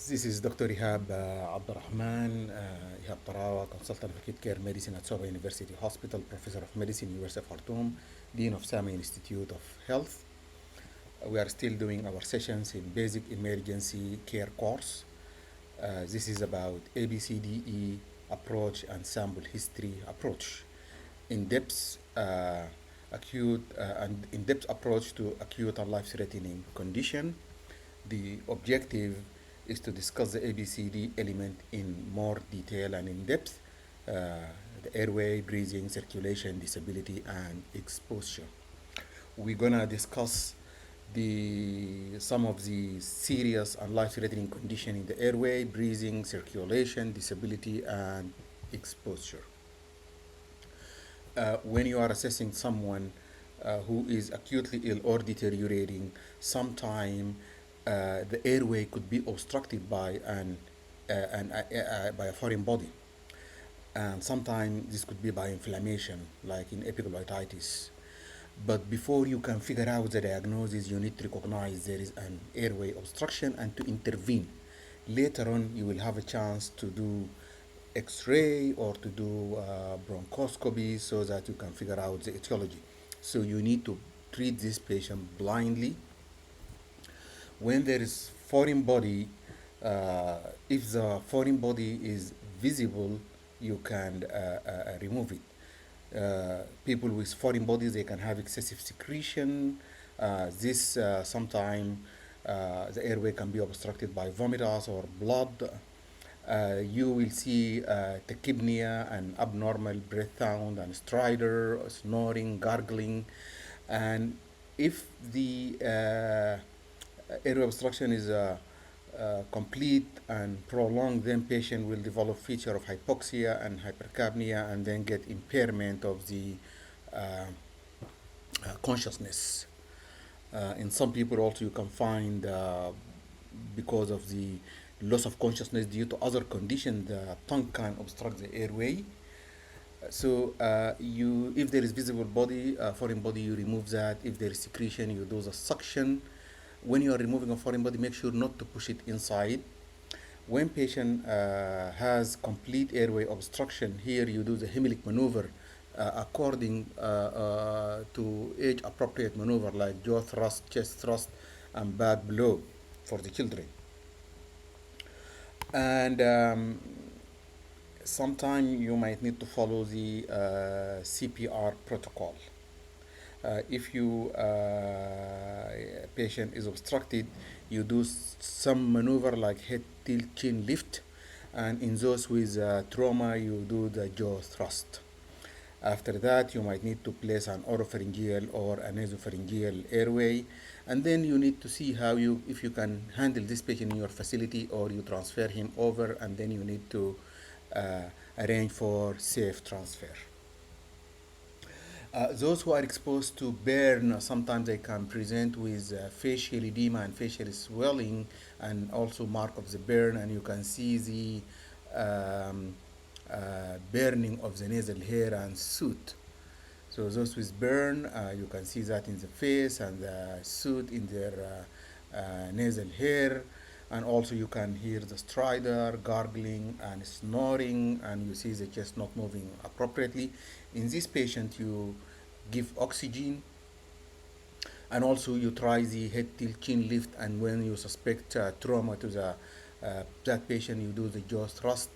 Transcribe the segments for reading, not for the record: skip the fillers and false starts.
This is Dr. Ihab Abdurrahman, Ihab Tarawa, Consultant of Acute Care Medicine at Soba University Hospital, Professor of Medicine, University of Khartoum, Dean of Sami Institute of Health. We are still doing our sessions in Basic Emergency Care course. This is about ABCDE approach and sample history approach. In-depth acute and in-depth approach to acute and life-threatening condition. The objective is to discuss the ABCD element in more detail and in depth, the airway, breathing, circulation, disability, and exposure. We're gonna discuss some of the serious and life-threatening condition in the airway, breathing, circulation, disability, and exposure. When you are assessing someone who is acutely ill or deteriorating, sometime the airway could be obstructed by by a foreign body, and sometimes this could be by inflammation, like in epiglottitis. But before you can figure out the diagnosis, you need to recognize there is an airway obstruction and to intervene. Later on, you will have a chance to do X-ray or to do bronchoscopy so that you can figure out the etiology. So you need to treat this patient blindly. When there is foreign body, if the foreign body is visible, you can remove it. People with foreign bodies, they can have excessive secretion. This sometime the airway can be obstructed by vomitus or blood. You will see tachypnea and abnormal breath sound and stridor, snoring, gargling. And if the airway obstruction is complete and prolonged, then patient will develop feature of hypoxia and hypercapnia and then get impairment of the consciousness. In some people also you can find because of the loss of consciousness due to other conditions, the tongue can obstruct the airway. So if there is visible body, foreign body, you remove that. If there is secretion, you do the suction. When you are removing a foreign body, make sure not to push it inside. When patient has complete airway obstruction, here you do the Heimlich maneuver according to age appropriate maneuver like jaw thrust, chest thrust, and back blow for the children. And sometime you might need to follow the CPR protocol. If you patient is obstructed, you do some maneuver like head tilt chin lift, and in those with trauma you do the jaw thrust. After that, you might need to place an oropharyngeal or a nasopharyngeal airway, and then you need to see if you can handle this patient in your facility or you transfer him over, and then you need to arrange for safe transfer. Those who are exposed to burn, sometimes they can present with facial edema and facial swelling and also mark of the burn, and you can see the burning of the nasal hair and soot. So those with burn, you can see that in the face and the soot in their nasal hair, and also you can hear the stridor, gargling, and snoring, and you see the chest not moving appropriately. In this patient, you give oxygen, and also you try the head tilt chin lift, and when you suspect trauma to that patient, you do the jaw thrust.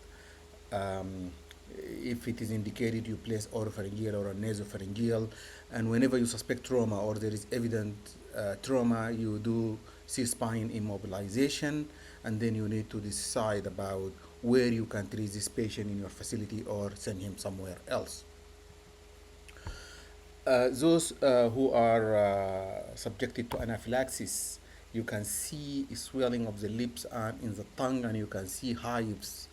If it is indicated, you place oropharyngeal or a nasopharyngeal, and whenever you suspect trauma or there is evident trauma, you do C-spine immobilization, and then you need to decide about where you can treat this patient in your facility or send him somewhere else. Those who are subjected to anaphylaxis, you can see swelling of the lips and in the tongue, and you can see hives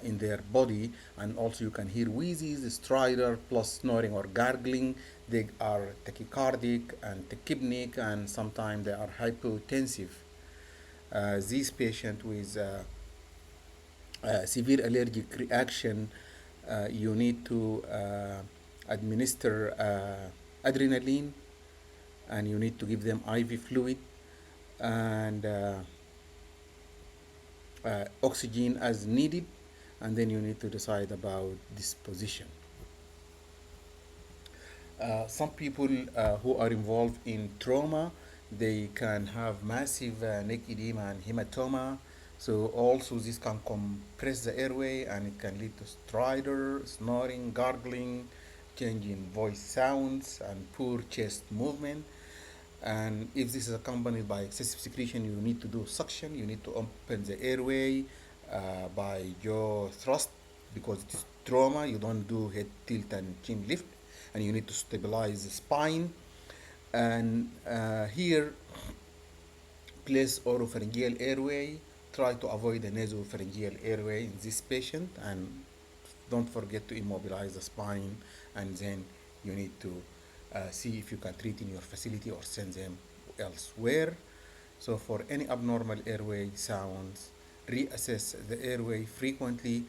in their body, and also you can hear wheezes, stridor, plus snoring or gargling. They are tachycardic and tachypnic, and sometimes they are hypotensive. These patients with severe allergic reaction, you need to administer adrenaline, and you need to give them IV fluid, and oxygen as needed, and then you need to decide about disposition. Some people who are involved in trauma, they can have massive neck edema and hematoma. So also this can compress the airway and it can lead to stridor, snoring, gargling, changing voice sounds, and poor chest movement. And if this is accompanied by excessive secretion, you need to do suction. You need to open the airway by jaw thrust because it is trauma. You don't do head tilt and chin lift, and you need to stabilize the spine. And here, place oropharyngeal airway. Try to avoid the nasopharyngeal airway in this patient, and don't forget to immobilize the spine. And then you need to see if you can treat in your facility or send them elsewhere. So for any abnormal airway sounds, reassess the airway frequently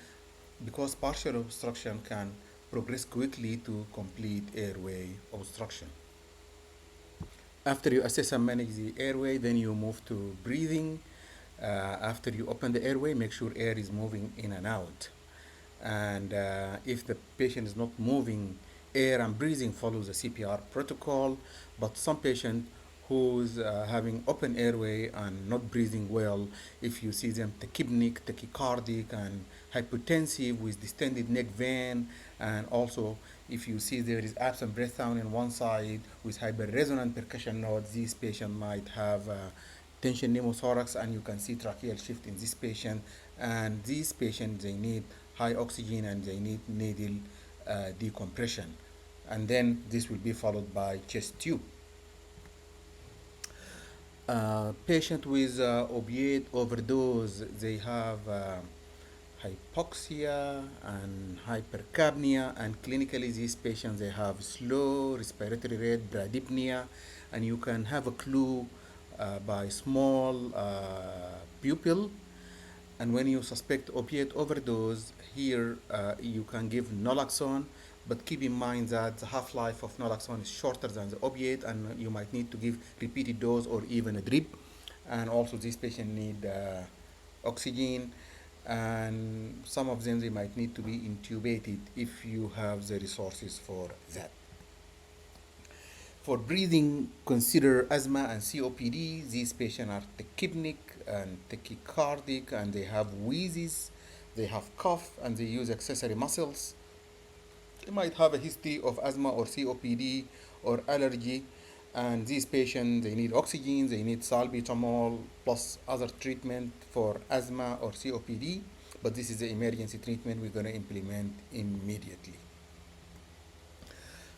because partial obstruction can progress quickly to complete airway obstruction. After you assess and manage the airway, then you move to breathing. After you open the airway, make sure air is moving in and out. And if the patient is not moving air and breathing, follow the CPR protocol. But some patient who's having open airway and not breathing well, if you see them tachypneic, tachycardic, and hypotensive with distended neck vein, and also if you see there is absent breath sound in one side with hyperresonant percussion nodes, this patient might have tension pneumothorax, and you can see tracheal shift in this patient. And these patients, they need high oxygen and they need needle decompression. And then this will be followed by chest tube. Patient with opiate overdose, they have hypoxia and hypercapnia, and clinically these patients, they have slow respiratory rate, bradypnea, and you can have a clue by small pupil. And when you suspect opiate overdose, here you can give naloxone, but keep in mind that the half-life of naloxone is shorter than the opiate, and you might need to give repeated dose or even a drip. And also this patient need oxygen, and some of them, they might need to be intubated if you have the resources for that. For breathing, consider asthma and COPD. These patients are tachypneic and tachycardic, and they have wheezes, they have cough, and they use accessory muscles. They might have a history of asthma or COPD or allergy, and these patients, they need oxygen, they need salbutamol plus other treatment for asthma or COPD, but this is the emergency treatment we're going to implement immediately.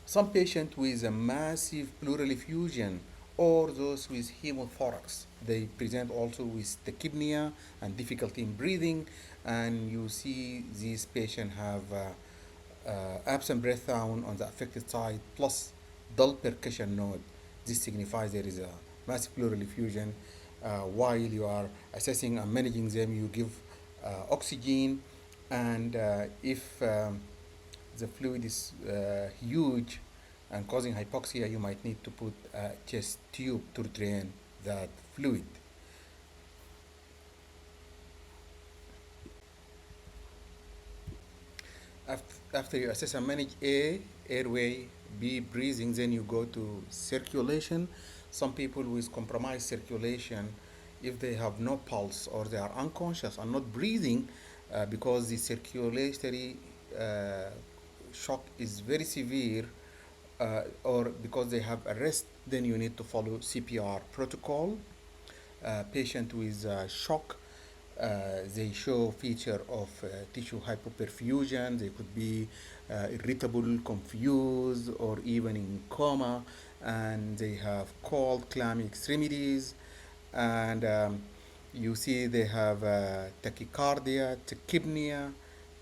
Some patients with a massive pleural effusion or those with hemothorax, they present also with tachypnea and difficulty in breathing, and you see these patients have absent breath sound on the affected side plus dull percussion node. This signifies there is a massive pleural effusion. While you are assessing and managing them, you give oxygen, and if the fluid is huge and causing hypoxia, you might need to put a chest tube to drain that fluid. After you assess and manage A, airway, B, breathing, then you go to circulation. Some people with compromised circulation, if they have no pulse or they are unconscious and not breathing because the circulatory shock is very severe, or because they have arrest, then you need to follow CPR protocol. Patient with shock, they show feature of tissue hypoperfusion. They could be irritable, confused, or even in coma, and they have cold, clammy extremities, and you see they have tachycardia, tachypnea,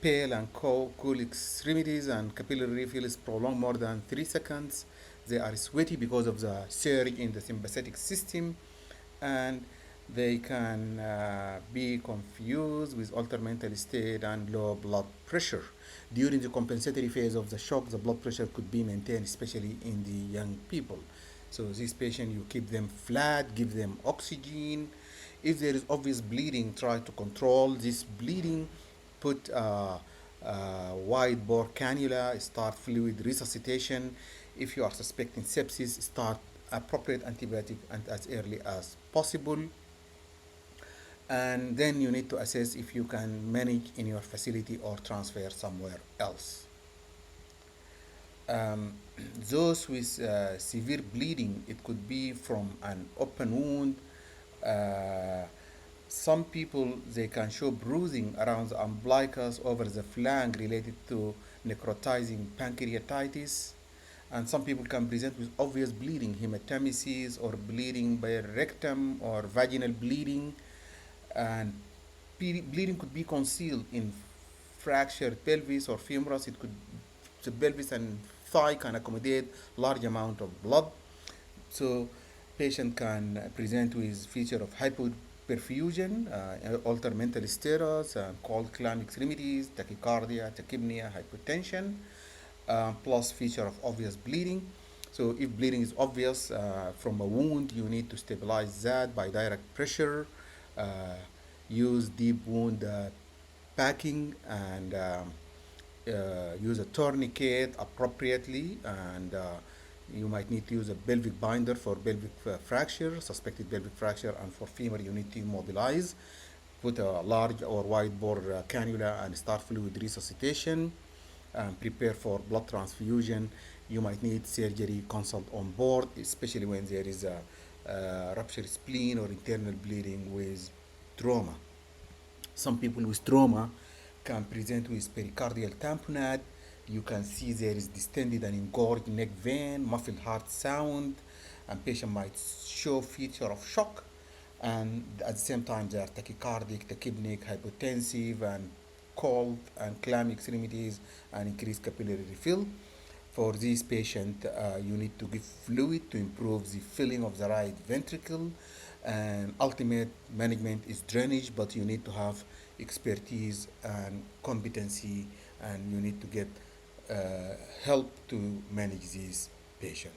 pale and cool extremities, and capillary refill is prolonged more than 3 seconds. They are sweaty because of the surge in the sympathetic system, and they can be confused with altered mental state and low blood pressure. During the compensatory phase of the shock, the blood pressure could be maintained, especially in the young people. So this patient, you keep them flat, give them oxygen. If there is obvious bleeding, try to control this bleeding. Put wide bore cannula, start fluid resuscitation. If you are suspecting sepsis, start appropriate antibiotic and as early as possible. And then you need to assess if you can manage in your facility or transfer somewhere else. Um, those with severe bleeding, it could be from an open wound. Uh, some people, they can show bruising around the umbilicus over the flank related to necrotizing pancreatitis. And some people can present with obvious bleeding, hematemesis or bleeding by rectum or vaginal bleeding. And bleeding could be concealed in fractured pelvis or femoris. It could, the pelvis and thigh can accommodate large amount of blood. So patient can present with feature of hypoperfusion, altered mental status, cold clamp extremities, tachycardia, tachypnea, hypotension, plus feature of obvious bleeding. So if bleeding is obvious from a wound, you need to stabilize that by direct pressure. Uh, Use deep wound packing and use a tourniquet appropriately, and you might need to use a pelvic binder for pelvic fracture, suspected pelvic fracture, and for femur you need to immobilize. Put a large or wide bore cannula and start fluid resuscitation. Prepare for blood transfusion. You might need surgery consult on board, especially when there is a ruptured spleen or internal bleeding with trauma. Some people with trauma can present with pericardial tamponade. You can see there is distended and engorged neck vein, muffled heart sound, and patient might show feature of shock. And at the same time, they are tachycardic, tachypneic, hypotensive, and cold and clammy extremities, and increased capillary refill. For this patient, you need to give fluid to improve the filling of the right ventricle. And ultimate management is drainage, but you need to have expertise and competency, and you need to get help to manage this patient.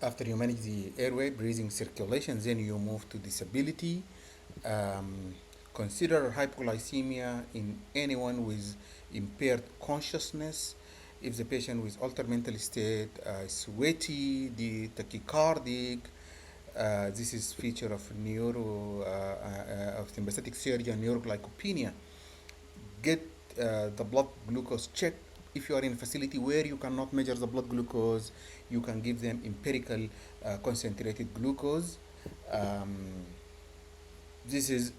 After you manage the airway, breathing, circulation, then you move to disability. Um, Consider hypoglycemia in anyone with impaired consciousness. If the patient with altered mental state, sweaty, the tachycardic, this is feature of of sympathetic surgery and neuroglycopenia. Get the blood glucose checked. If you are in a facility where you cannot measure the blood glucose, you can give them empirical concentrated glucose. Um, this is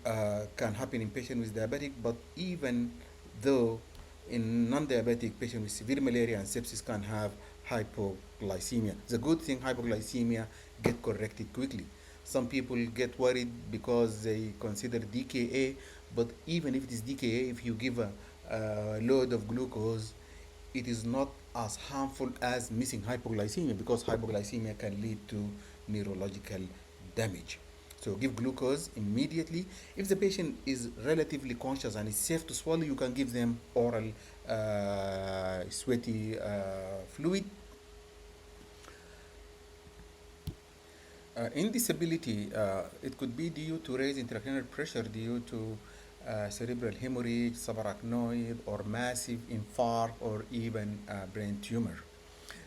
can happen in patients with diabetic, but even though in non-diabetic patients with severe malaria and sepsis can have hypoglycemia. The good thing, hypoglycemia get corrected quickly. Some people get worried because they consider DKA, but even if it is DKA, if you give a load of glucose, it is not as harmful as missing hypoglycemia, because hypoglycemia can lead to neurological damage. So give glucose immediately. If the patient is relatively conscious and is safe to swallow, you can give them oral sweaty fluid. In disability, it could be due to raised intracranial pressure due to cerebral hemorrhage, subarachnoid, or massive infarct, or even brain tumor.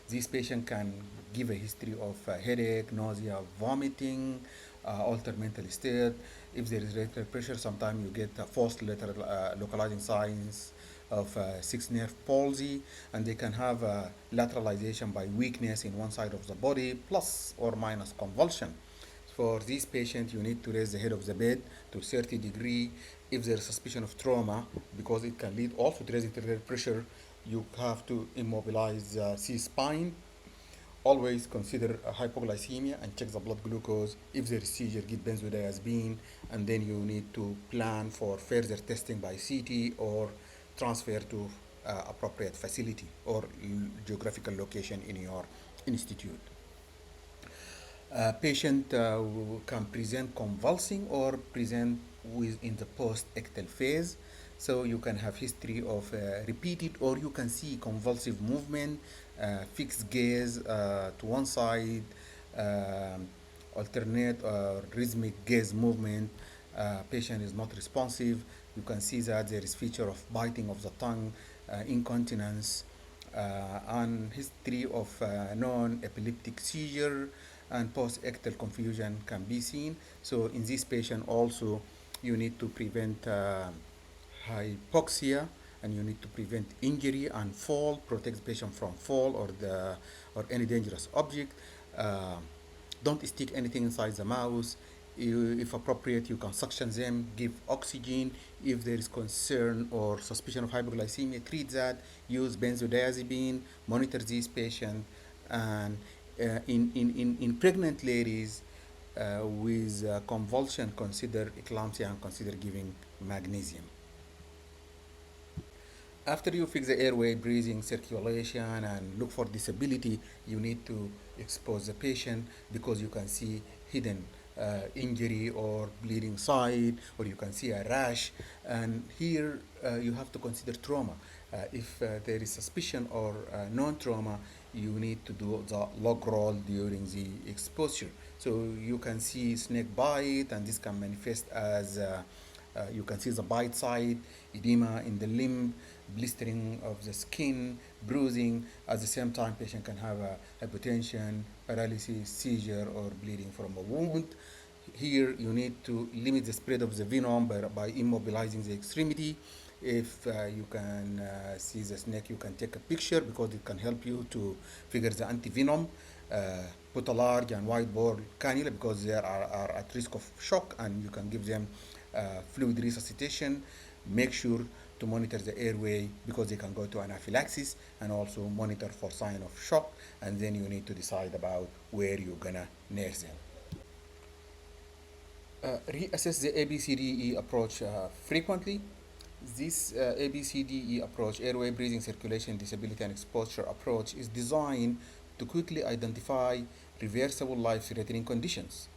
This patient can give a history of headache, nausea, vomiting, altered mental state. If there is lateral pressure, sometimes you get false lateral localizing signs of sixth nerve palsy, and they can have lateralization by weakness in one side of the body, plus or minus convulsion. For this patient, you need to raise the head of the bed to 30 degree. If there is suspicion of trauma, because it can lead also to raising arterial pressure, you have to immobilize C-spine. Always consider hypoglycemia and check the blood glucose. If there is seizure, give benzodiazepine, and then you need to plan for further testing by CT or transfer to appropriate facility or geographical location in your institute. Patient can present convulsing or present in the post-ictal phase. So you can have history of repeated, or you can see convulsive movement, fixed gaze to one side, um, alternate or rhythmic gaze movement. Patient is not responsive. You can see that there is feature of biting of the tongue, incontinence, and history of non-epileptic seizure and post-ictal confusion can be seen. So in this patient also, you need to prevent hypoxia, and you need to prevent injury and fall, protect the patient from fall or any dangerous object. Uh, don't stick anything inside the mouth. If appropriate, you can suction them, give oxygen. If there is concern or suspicion of hypoglycemia, treat that. Use benzodiazepine, monitor these patients. And in pregnant ladies with convulsion, consider eclampsia and consider giving magnesium. After you fix the airway, breathing, circulation, and look for disability, you need to expose the patient because you can see hidden injury or bleeding side, or you can see a rash. And here you have to consider trauma. If there is suspicion or non-trauma, you need to do the log roll during the exposure. So you can see snake bite, and this can manifest as you can see the bite site, edema in the limb, blistering of the skin, bruising. At the same time, patient can have a hypotension, paralysis, seizure, or bleeding from a wound. Here, you need to limit the spread of the venom by immobilizing the extremity. If you can see the snake, you can take a picture because it can help you to figure the antivenom. Uh, Put a large and wide bore cannula because they are at risk of shock, and you can give them fluid resuscitation. Make sure to monitor the airway because they can go to anaphylaxis, and also monitor for sign of shock, and then you need to decide about where you're gonna nurse them. Reassess the ABCDE approach frequently. This ABCDE approach, airway, breathing, circulation, disability, and exposure approach, is designed to quickly identify reversible life-threatening conditions.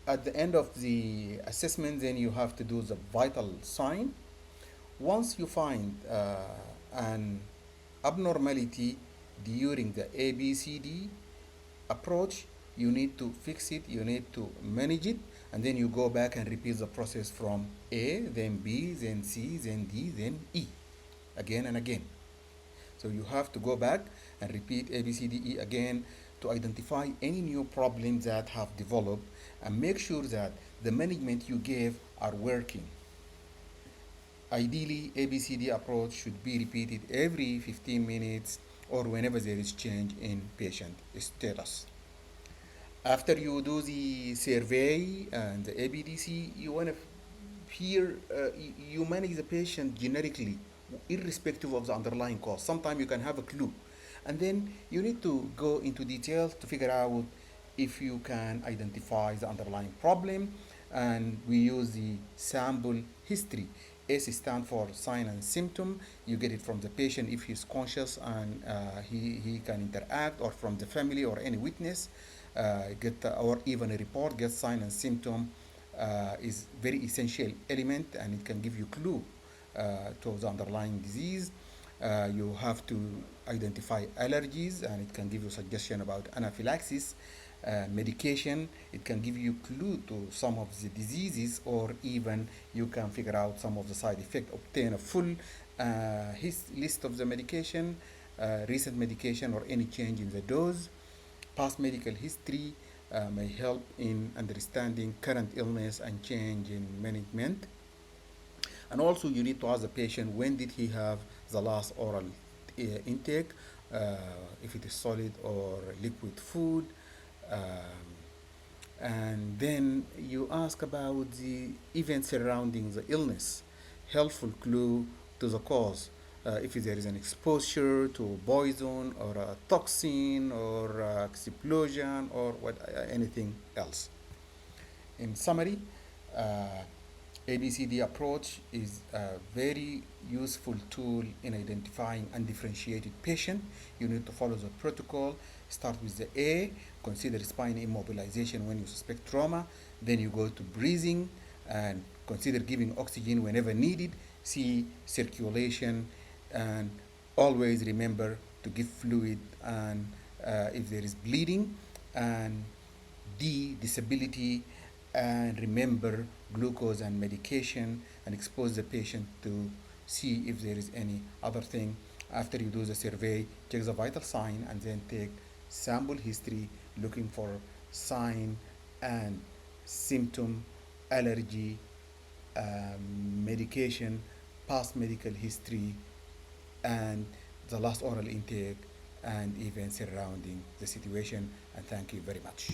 At the end of the assessment, then you have to do the vital sign. Once you find an abnormality during the ABCD approach, you need to fix it, you need to manage it, and then you go back and repeat the process from A, then B, then C, then D, then E, again and again. So you have to go back and repeat ABCDE again to identify any new problems that have developed and make sure that the management you gave are working. Ideally, ABCD approach should be repeated every 15 minutes or whenever there is change in patient status. After you do the survey and the ABDC, you want to here you manage the patient generically, irrespective of the underlying cause. Sometimes you can have a clue, and then you need to go into details to figure out if you can identify the underlying problem. And we use the sample history. S stands for sign and symptom. You get it from the patient if he's conscious and he can interact, or from the family or any witness. Or even a report, get sign and symptom is very essential element, and it can give you clue to the underlying disease. You have to identify allergies, and it can give you suggestion about anaphylaxis. Medication, it can give you clue to some of the diseases, or even you can figure out some of the side effects, obtain a full list of the medication, recent medication, or any change in the dose. Past medical history may help in understanding current illness and change in management. And also you need to ask the patient when did he have the last oral intake, if it is solid or liquid food. And then you ask about the events surrounding the illness, helpful clue to the cause. If there is an exposure to poison or a toxin or explosion or anything else. In summary, ABCD approach is a very useful tool in identifying undifferentiated patient. You need to follow the protocol. Start with the A, consider spine immobilization when you suspect trauma. Then you go to breathing and consider giving oxygen whenever needed. C, circulation, and always remember to give fluid and if there is bleeding. And D, disability, and remember glucose and medication, and expose the patient to see if there is any other thing. After you do the survey, check the vital sign and then take sample history looking for sign and symptom, allergy, medication, past medical history, and the last oral intake, and events surrounding the situation. And thank you very much.